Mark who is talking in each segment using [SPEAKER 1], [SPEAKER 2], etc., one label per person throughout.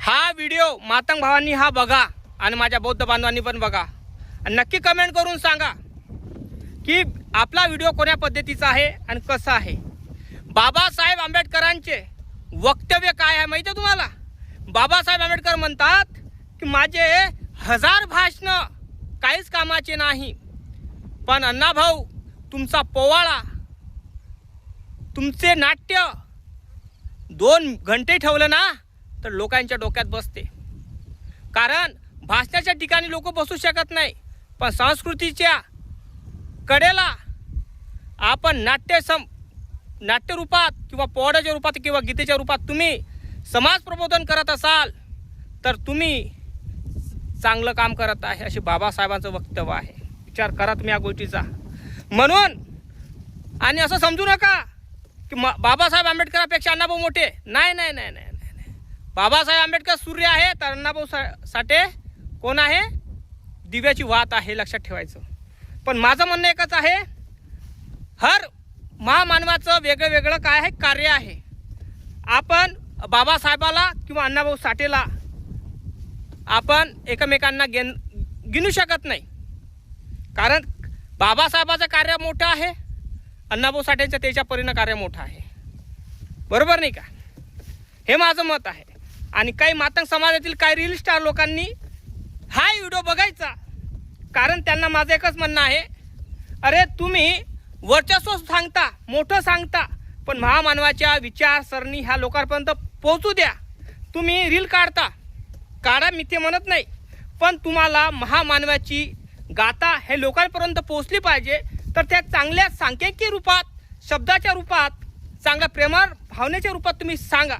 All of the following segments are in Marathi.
[SPEAKER 1] हा व्हिडिओ मातंग भावांनी हा बघा आणि माझ्या बौद्ध बांधवांनी पण बघा आणि नक्की कमेंट करून सांगा की आपला व्हिडिओ कोण्या पद्धतीचा आहे आणि कसा आहे। बाबासाहेब आंबेडकरांचे वक्तव्य काय आहे माहिती आहे तुम्हाला? बाबासाहेब आंबेडकर म्हणतात की माझे 1000 भाषण काहीच कामाचे नाही, पण अण्णाभाऊ तुमचा पोवाडा, तुमचे नाट्य 2 घंटे ठेवलं ना तर लोकांच्या डोक्यात बसते। कारण भाषणाच्या ठिकाणी लोक बसू शकत नाही, पण संस्कृतीच्या कडेला आपण नाट्य रूपात किंवा पोवाड्याच्या रूपात किंवा गीतेच्या रूपात तुम्ही समाज प्रबोधन करत असाल तर तुम्ही चांगलं काम करत आहे, अशी बाबासाहेबांचं वक्तव्य आहे। विचार करा तुम्ही या गोष्टीचा। म्हणून आणि असं समजू नका की बाबासाहेब आंबेडकरांपेक्षा अण्णाभाऊ मोठे, नाही नाही नाही नाही नाही। बाबासाहेब आंबेडकर सूर्य आहे तर अण्णाभाऊ साठे कोण आहे? दिव्याची वात आहे, लक्षात ठेवायचं। पण माझं म्हणणं एकच आहे, हर महामानवाचं वेगळं वेगळं काय आहे कार्य आहे। आपण बाबासाहेबाला किंवा अण्णाभाऊ साठेला आपण एकमेकांना गिनू शकत नाही, कारण बाबासाहेबाचं कार्य मोठं आहे, अण्णाभाऊ साठेंचं त्याच्या परीनं कार्य मोठं आहे, बरोबर नाही का? हे माझं मत आहे। आणि काही मातंग समाजातील काही रील स्टार लोकांनी हा व्हिडिओ बघायचा, कारण त्यांना माझं एकच म्हणणं आहे, अरे तुम्ही वर्चस्व सांगता, मोठं सांगता, पण महामानवाच्या विचारसरणी ह्या लोकांपर्यंत पोहोचू द्या। तुम्ही रील काढा मी ते म्हणत नाही, पण तुम्हाला महामानवाची गाथा हे लोकांपर्यंत पोहोचली पाहिजे। तर त्या चांगल्या सांख्यिकी रूपात, शब्दाच्या रूपात, चांगल्या प्रेमळ भावनेच्या रूपात तुम्ही सांगा।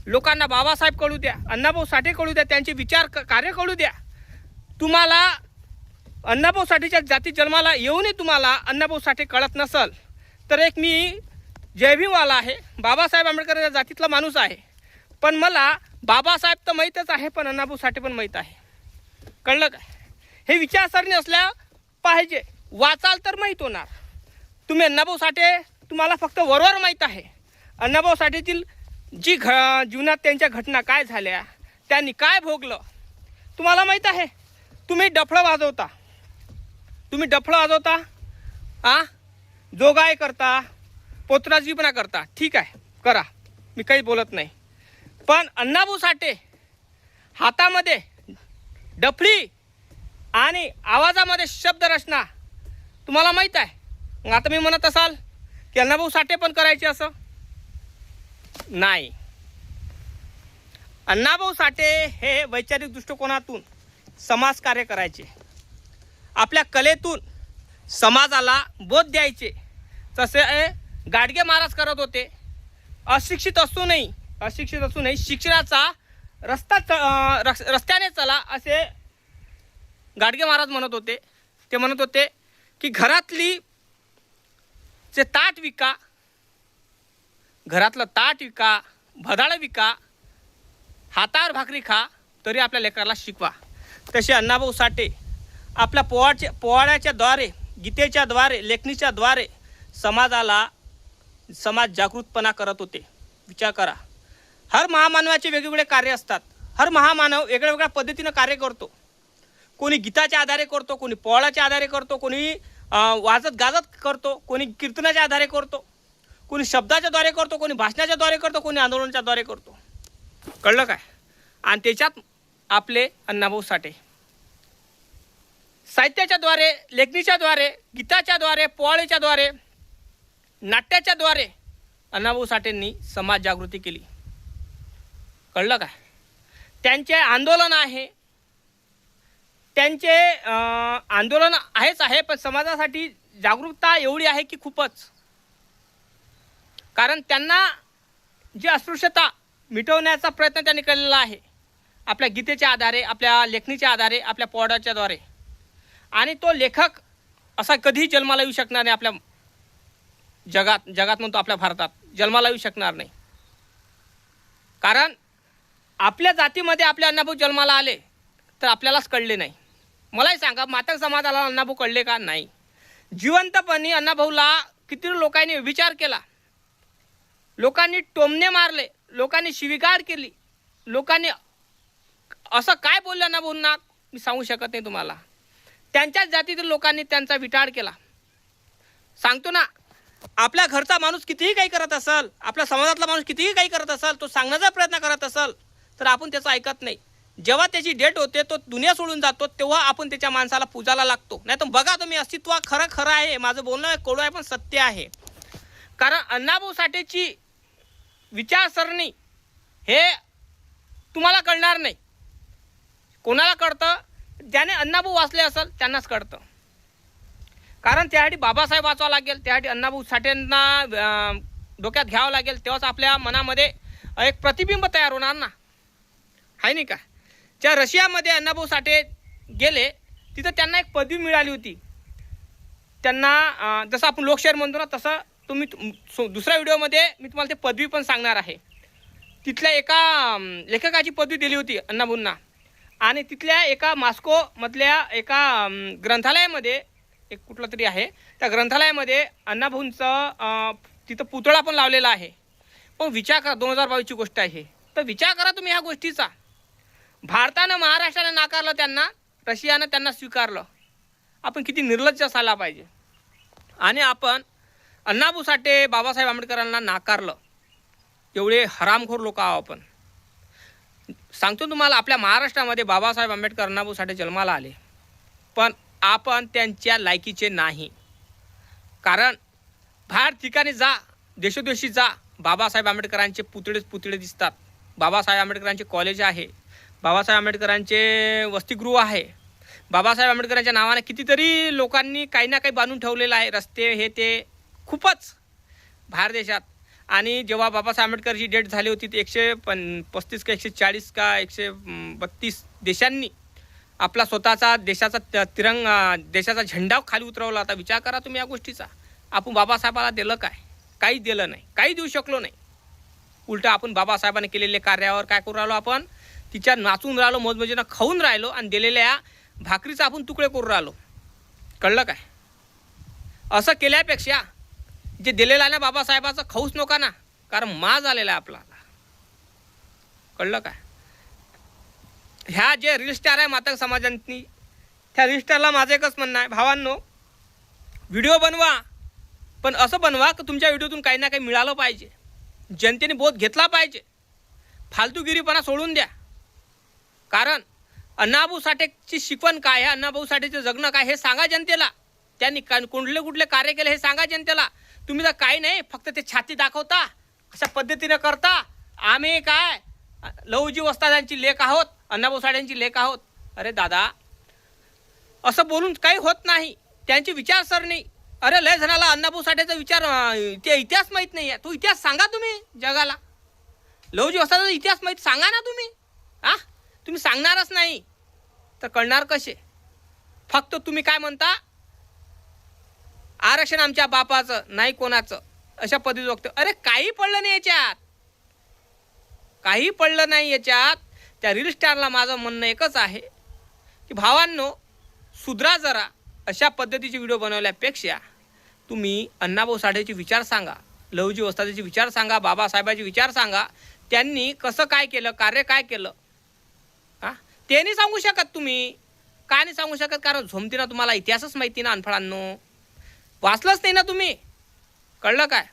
[SPEAKER 1] लोकांना बाबासाहेब कळू द्या, अण्णाभाऊ साठे कळू द्या, त्यांचे विचार कार्य कळू द्या। तुम्हाला अण्णाभाऊ साठेच्या जाती जन्माला येऊनही तुम्हाला अण्णाभाऊ साठे कळत नसल तर एक मी जयभीमवाला आहे, बाबासाहेब आंबेडकर जातीतला माणूस आहे, पण मला बाबासाहेब तर माहीतच आहे, पण अण्णाभाऊ साठे पण माहीत आहे। कळलं काय? हे विचारसरणी असल्या पाहिजे, वाचाल तर माहीत होणार। तुम्ही अण्णाभाऊ साठे तुम्हाला फक्त वरवर माहीत आहे, अण्णाभाऊ साठेतील जी जीवनात त्यांच्या घटना काय झाल्या, त्यांनी काय भोगलं तुम्हाला माहीत आहे। तुम्ही डफळं वाजवता, जोगाई करता, पोतराजीपणा करता, ठीक आहे करा, मी काही बोलत नाही, पण अण्णाभाऊ साठे हातामध्ये डफळी आणि आवाजामध्ये शब्दरचना तुम्हाला माहीत आहे। मग आता मी म्हणत असाल की अण्णाभाऊ साठे पण करायचे असं नाही। अण्णाभाऊ साठे हे वैचारिक दृष्टिकोनातून समाजकार्य करायचे, आपल्या कलेतून समाजाला बोध द्यायचे, तसे गाडगे महाराज करत होते। अशिक्षित असूनही शिक्षणाचा रस्त्याने चला असे गाडगे महाराज म्हणत होते। ते म्हणत होते की घरातलं ताट विका, भदाळ विका, हातावर भाकरी खा, तरी आपल्या लेकराला शिकवा। तसे अण्णाभाऊ साठे आपल्या पोवाड्याच्या द्वारे, गीतेच्या द्वारे, लेखणीच्या द्वारे समाज जागृतपणा करत होते। विचार करा, हर महामानवाचे वेगवेगळे कार्य असतात, हर महामानव वेगळ्या वेगळ्या पद्धतीनं कार्य करतो। कोणी गीताच्या आधारे करतो, कोणी पोवाड्याच्या आधारे करतो, कोणी वाजत गाजत करतो, कोणी कीर्तनाच्या आधारे करतो, कोणी शब्दाच्या द्वारे करतो, कोणी भाषणाच्या द्वारे करतो, कोणी आंदोलनाच्या द्वारे करतो। कळलं काय? आणि त्याच्यात आपले अण्णाभाऊ साठे साहित्याच्या द्वारे, लेखणीच्या द्वारे, गीताच्या द्वारे, पोवाड्याच्या द्वारे, नाट्याच्या द्वारे अण्णाभाऊ साठेंनी समाज जागृती केली। कळलं काय? त्यांचे आंदोलन आहे, त्यांचे आंदोलन आहे, पण समाजासाठी जागरूकता एवढी आहे की खूपच। कारण त्यांना जी अस्पृश्यता मिटवण्याचा प्रयत्न त्यांनी केलेला आहे, आपल्या गीतेच्या आधारे, आपल्या लेखणीच्या आधारे, आपल्या पोवाड्याच्या द्वारे। आणि तो लेखक असा कधीही जन्माला येऊ शकणार नाही आपल्या जगात म्हणतो, आपल्या भारतात जन्माला येऊ शकणार नाही। कारण आपल्या जातीमध्ये आपले अण्णाभाऊ जन्माला आले तर आपल्यालाच कळले नाही। मलाही सांगा, मातंग समाजाला अण्णाभाऊ कळले का? नाही। जिवंतपणी अण्णाभाऊला किती लोकांनी विचार केला, लोकांनी टोमणे मारले, लोकांनी शिवीगाळ केली, लोकांनी असं काय बोललं अण्णाभाऊंना मी सांगू शकत नाही तुम्हाला. त्यांच्याच जातीतील लोकांनी त्यांचा विटाळ केला. सांगतो ना, आपल्या घरचा माणूस कितीही काही करत असेल, आपल्या समाजातला माणूस कितीही काही करत असेल, तो सांगण्याचा प्रयत्न करत असेल तर आपण त्याचं ऐकत नाही. जेव्हा त्याची डेट होते, तो दुनिया सोडून जातो, तेव्हा आपण त्याच्या माणसाला पूजाला लागतो. नाही तर बघा तुम्ही, अस्तित्व खरं आहे. माझं बोलणं कोडं आहे पण सत्य आहे. कारण अण्णाभाऊ साठेची विचारसरणी हे तुम्हाला कळणार नाही. कोणाला कळतं? ज्याने अण्णाभाऊ वाचले असेल त्यांनाच कळतं. कारण त्यासाठी बाबासाहेब वाचावं लागेल, त्यासाठी अण्णाभाऊ साठेंना डोक्यात घ्यावं लागेल, तेव्हाच आपल्या मनामध्ये एक प्रतिबिंब तयार होणार ना, आहे नाही का. ज्या रशियामध्ये अण्णाभाऊ साठे गेले, तिथं त्यांना एक पदवी मिळाली होती. त्यांना जसं आपण लोकशाहीर म्हणतो ना, तसं तुम्ही दुसऱ्या व्हिडिओमध्ये मी तुम्हाला ते पदवी पण सांगणार आहे. तिथल्या एका लेखकाची पदवी दिली होती अण्णाभाऊंना. आणि तिथल्या एका मॉस्कोमधल्या एका ग्रंथालयामध्ये, एक कुठलं तरी आहे, त्या ग्रंथालयामध्ये अण्णाभाऊंचं तिथं पुतळा पण लावलेला आहे. पण विचार करा, 2022ची गोष्ट आहे. तर विचार करा तुम्ही ह्या गोष्टीचा. भारतानं महाराष्ट्रानं नाकारलं त्यांना, रशियानं त्यांना स्वीकारलं. आपण किती निर्लज्ज असायला पाहिजे. आणि आपण अण्णाभाऊ साठे, बाबासाहेब आंबेडकरांना नाकारलं. एवढे हरामखोर लोक आहो आपण. सांगतो तुम्हाला, आपल्या महाराष्ट्रामध्ये बाबासाहेब आंबेडकर, अण्णाभाऊ साठे जन्माला आले, पण आपण त्यांच्या लायकीचे नाही. कारण बाहेर ठिकाणी जा, देशोदेशी जा, बाबासाहेब आंबेडकरांचे पुतळे दिसतात. बाबासाहेब आंबेडकरांचे कॉलेज आहे, बाबासाहेब आंबेडकरांचे वसतिगृह आहे, बाबासाहेब आंबेडकरांच्या नावाने कितीतरी लोकांनी काही ना काही बांधून ठेवलेलं आहे, रस्ते हे ते खूपच बाहेर देशात. आणि जेव्हा बाबासाहेब आंबेडकरची डेट झाली होती, ते 135 का 140 का 132 देशांनी आपला स्वतःचा देशाचा देशाचा झेंडा खाली उतरवला होता. विचार करा तुम्ही या गोष्टीचा. आपण बाबासाहेबाला दिलं काय? काहीच दिलं नाही, काही देऊ शकलो नाही. उलटं आपण बाबासाहेबांनी केलेले कार्यावर काय करू राहिलो? आपण तिच्या नाचून राहिलो, मौजमजेनं खाऊन राहिलो आणि दिलेल्या भाकरीचा आपण तुकडे करू राहिलो. कळलं काय? असं केल्यापेक्षा जे दिलेलं आहे ना बाबासाहेबाचं, खाऊच नका ना, कारण मा झालेला आहे आपल्याला. कळलं काय? ह्या जे रील स्टार आहे मातंग समाजांनी, त्या रील स्टारला माझं एकच म्हणणं आहे, भावांनो, व्हिडिओ बनवा, पण असं बनवा की तुमच्या व्हिडिओतून काही ना काही मिळालं पाहिजे, जनतेने बोध घेतला पाहिजे. फालतूगिरीपणा सोडून द्या. कारण अण्णाभाऊ साठेची शिकवण काय आहे, अण्णाभाऊ साठेचं जगणं काय हे सांगा जनतेला. त्यांनी कुठले कार्य केले हे सांगा जनतेला. तुम्ही तर काही नाही, फक्त ते छाती दाखवता, अशा पद्धतीनं करता. आम्ही काय लहुजी वस्तादांची लेख आहोत, अण्णाभाऊ साठेंची लेख आहोत. अरे दादा, असं बोलून काही होत नाही. त्यांची विचारसरणी, अरे लय जणाला अण्णाभाऊ साठेचा विचार ते इतिहास माहीत नाही आहे. तो इतिहास सांगा तुम्ही जगाला. लहुजी वस्तादाचा इतिहास माहीत सांगा ना तुम्ही. तुम्ही सांगणारच नाही तर कळणार कसे? फक्त तुम्ही काय म्हणता, आरक्षण आमच्या बापाचं नाही कोणाचं, अशा पद्धती बघतो. अरे काही पडलं नाही याच्यात, काही पडलं नाही याच्यात. त्या रील स्टारला माझं म्हणणं एकच आहे की भावांनो, सुधरा जरा. अशा पद्धतीचे व्हिडिओ बनवल्यापेक्षा तुम्ही अण्णाभाऊ साठेचे विचार सांगा, लहुजी वस्तादाचे विचार सांगा, बाबासाहेबाचे विचार सांगा. त्यांनी कसं काय केलं, कार्य काय केलं, ते नाही सांगू शकत तुम्ही. का नाही सांगू शकत? कारण झोमतीनं तुम्हाला इतिहासच माहिती ना, अनफळांनो. वाचलंच नाही ना तुम्ही. कळलं काय?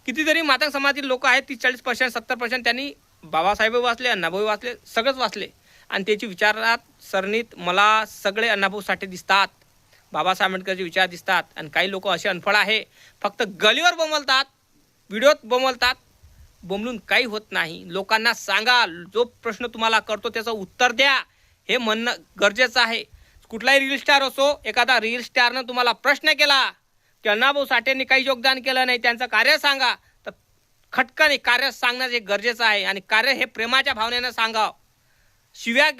[SPEAKER 1] कितीतरी मातंग समाजातील लोक आहेत, 30-40%, 70% त्यांनी बाबासाहेब वाचले, अण्णाभाऊ वाचले, सगळंच वाचले. आणि त्याची विचारात सरणीत मला सगळे अण्णाभाऊ साठे दिसतात, बाबासाहेब आंबेडकरचे विचार दिसतात. आणि काही लोक असे अनफळ आहे, फक्त गलीवर बोंबलतात, व्हिडिओत बोंबलतात. बोंबलून काही होत नाही. लोकांना सांगा, जो प्रश्न तुम्हाला करतो त्याचं उत्तर द्या, हे म्हणणं गरजेचं आहे. कुठलाही रील स्टार असो, एखादा रील स्टारनं तुम्हाला प्रश्न केला की अण्णाभाऊ साठेंनी काही योगदान केलं नाही, त्यांचं कार्य सांगा, तर खटकन कार्य सांगणं हे गरजेचं आहे. आणि कार्य हे प्रेमाच्या भावनेनं सांगावं. शिव्या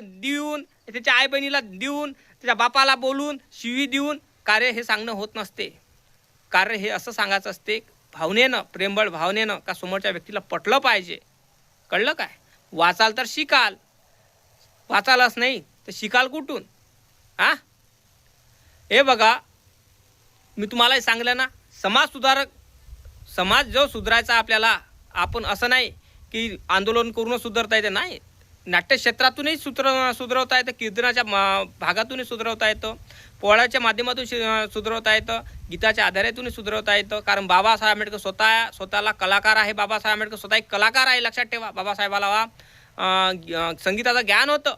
[SPEAKER 1] देऊन, त्याच्या आई बहिणीला देऊन, त्याच्या बापाला बोलून, शिवी देऊन कार्य हे सांगणं होत नसते. कार्य हे असं सांगायचं असते भावनेनं, प्रेमळ भावनेनं, का समोरच्या व्यक्तीला पटलं पाहिजे. कळलं काय? वाचाल तर शिकाल, वाचालच नाही तर शिकाल कुठून? हे बघा, मी तुम्हालाही सांगलं ना, समाज जो सुधारायचा आपल्याला, आपण असं नाही की आंदोलन करूनच सुधारता येते, नाही. नाट्यक्षेत्रातूनही सुधरवता येतं, कीर्तनाच्या भागातूनही सुधरवता येतं, पोळ्याच्या माध्यमातून सुधरवता येतं, गीताच्या आधारातूनही सुधरवता येतं. कारण बाबासाहेब आंबेडकर स्वतःला कलाकार आहे. बाबासाहेब आंबेडकर स्वतः एक कलाकार आहे, लक्षात ठेवा. बाबासाहेबाला संगीताचं ज्ञान होतं.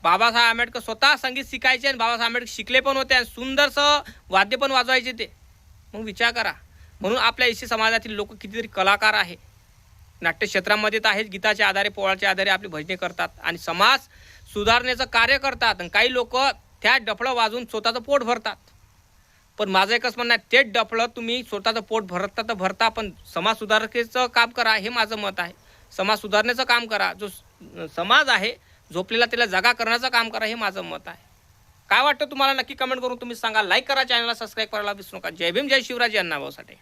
[SPEAKER 1] बाबासाहेब आंबेडकर स्वतः संगीत शिकायचे आणि बाबासाहेब आंबेडकर शिकले पण होते आणि सुंदरसं वाद्य पण वाजवायचे ते. मग विचार करा. म्हणून आपल्या एसटी समाजातील लोक कितीतरी कलाकार आहे, नाट्यक्षेत्रामध्ये तर आहेच. गीताच्या आधारे, पोळाच्या आधारे आपली भजने करतात आणि समाज सुधारण्याचं कार्य करतात. आणि काही लोक त्या डफळं वाजवून स्वतःचं पोट भरतात. पण माझं एकच म्हणणं आहे, तेच डफळं तुम्ही स्वतःचं पोट भरता तर भरता, पण समाज सुधारकेचं काम करा, हे माझं मत आहे. समाज सुधारण्याचं काम करा. जो समाज आहे झोपलेला त्याला जागा करण्याचं काम करा, हे माझं मत आहे. काय वाटतं तुम्हाला नक्की कमेंट करून तुम्ही सांगा. लाईक करा, चॅनलला सबस्क्राईब करायला विसरू नका. जय भीम, जय शिवराज, अण्णाभाऊ साठे.